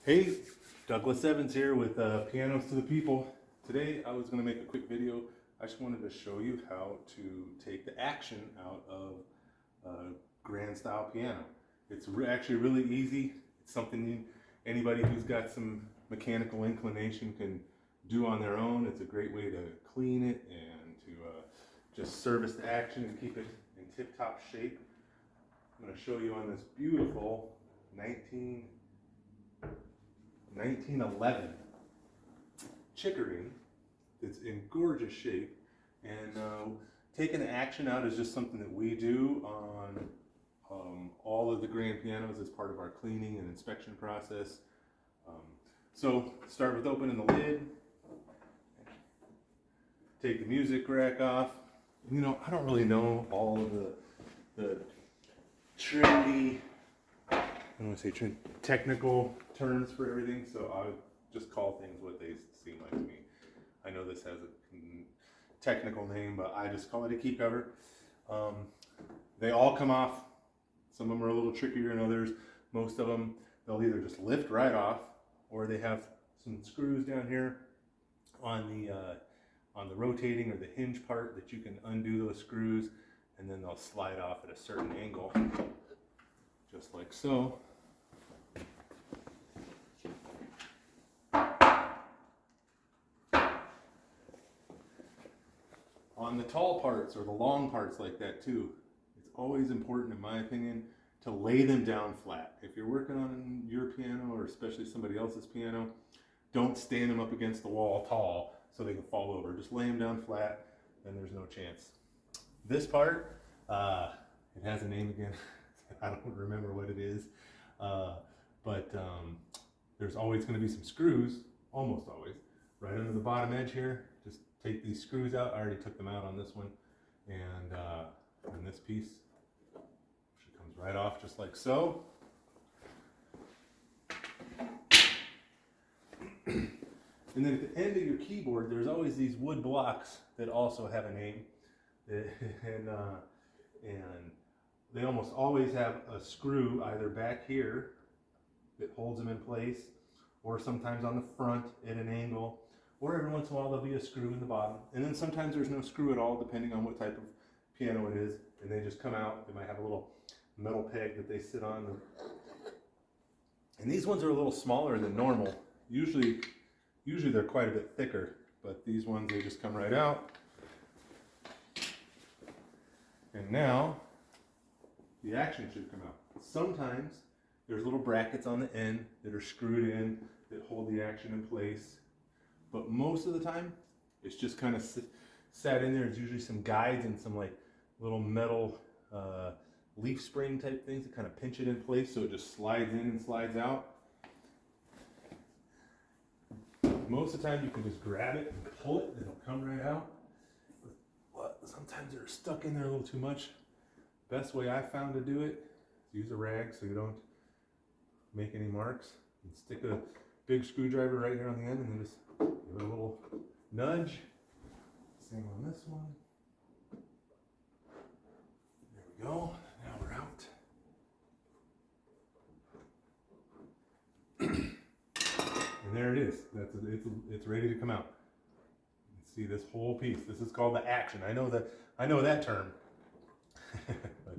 Hey, Douglas Evans here with Pianos to the People. Today I was going to make a quick video. I just wanted to show you how to take the action out of a grand style piano. It's actually really easy. It's something anybody who's got some mechanical inclination can do on their own. It's a great way to clean it and to just service the action and keep it in tip-top shape. I'm going to show you on this beautiful 1911 Chickering. It's in gorgeous shape, and taking the action out is just something that we do on all of the grand pianos as part of our cleaning and inspection process. So start with opening the lid, take the music rack off. You know, I don't really know all of the trendy, I don't want to say trend, technical terms for everything, so I would just call things what they seem like to me. I know this has a technical name, but I just call it a key cover. They all come off. Some of them are a little trickier than others. Most of them, they'll either just lift right off, or they have some screws down here on the rotating or the hinge part that you can undo those screws, and then they'll slide off at a certain angle, just like so. On the tall parts or the long parts like that too, it's always important, in my opinion, to lay them down flat. If you're working on your piano, or especially somebody else's piano, don't stand them up against the wall tall so they can fall over. Just lay them down flat, then there's no chance. This part, it has a name again. I don't remember what it is, but there's always going to be some screws, almost always, right under the bottom edge here. Just take these screws out. I already took them out on this one, and this piece, she comes right off just like so. And then at the end of your keyboard, there's always these wood blocks that also have a name, and they almost always have a screw either back here that holds them in place, or sometimes on the front at an angle, or every once in a while there'll be a screw in the bottom. And then sometimes there's no screw at all, depending on what type of piano it is, and they just come out. They might have a little metal peg that they sit on. And these ones are a little smaller than normal. Usually they're quite a bit thicker, but these ones, they just come right out. And now the action should come out. Sometimes there's little brackets on the end that are screwed in that hold the action in place, but most of the time it's just kind of sat in there. There's usually some guides and some like little metal leaf spring type things that kind of pinch it in place so it just slides in and slides out. Most of the time you can just grab it and pull it and it'll come right out. But sometimes they're stuck in there a little too much. Best way I found to do it is use a rag so you don't make any marks, and stick a big screwdriver right here on the end, and then just give it a little nudge. Same on this one. There we go. Now we're out. And there it is. It's ready to come out. You can see this whole piece. This is called the action. I know that term. But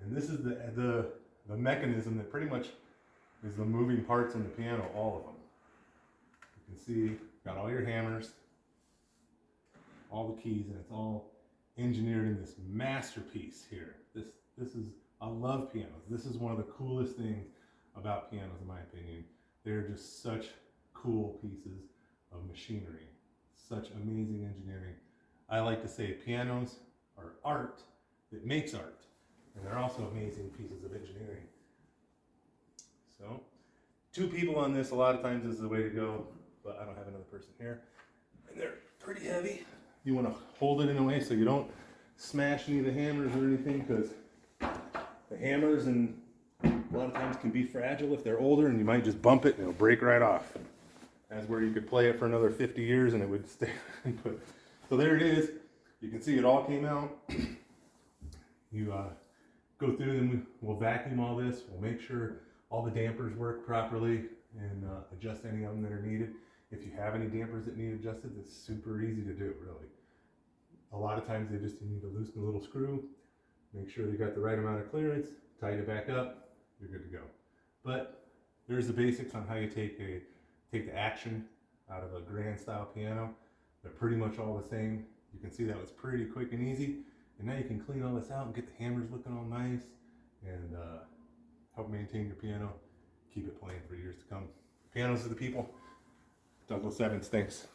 and this is the mechanism that pretty much is the moving parts in the piano, all of them. You can see, got all your hammers, all the keys, and it's all engineered in this masterpiece here. This is, I love pianos. This is one of the coolest things about pianos, in my opinion. They're just such cool pieces of machinery, such amazing engineering. I like to say pianos are art that makes art, and they're also amazing pieces of engineering. So, 2 people on this a lot of times is the way to go, but I don't have another person here. And they're pretty heavy. You want to hold it in a way so you don't smash any of the hammers or anything, because the hammers and a lot of times can be fragile if they're older, and you might just bump it and it'll break right off. That's where you could play it for another 50 years and it would stay. So there it is. You can see it all came out. You go through and we'll vacuum all this. We'll make sure all the dampers work properly, and adjust any of them that are needed. If you have any dampers that need adjusted, it's super easy to do, really. A lot of times they just need to loosen the little screw, make sure they got the right amount of clearance, tighten it back up, you're good to go. But there's the basics on how you take the action out of a grand style piano. They're pretty much all the same. You can see that was pretty quick and easy. And now you can clean all this out and get the hammers looking all nice and help maintain your piano, keep it playing for years to come. Pianos are the people. Douglas Evans, thanks.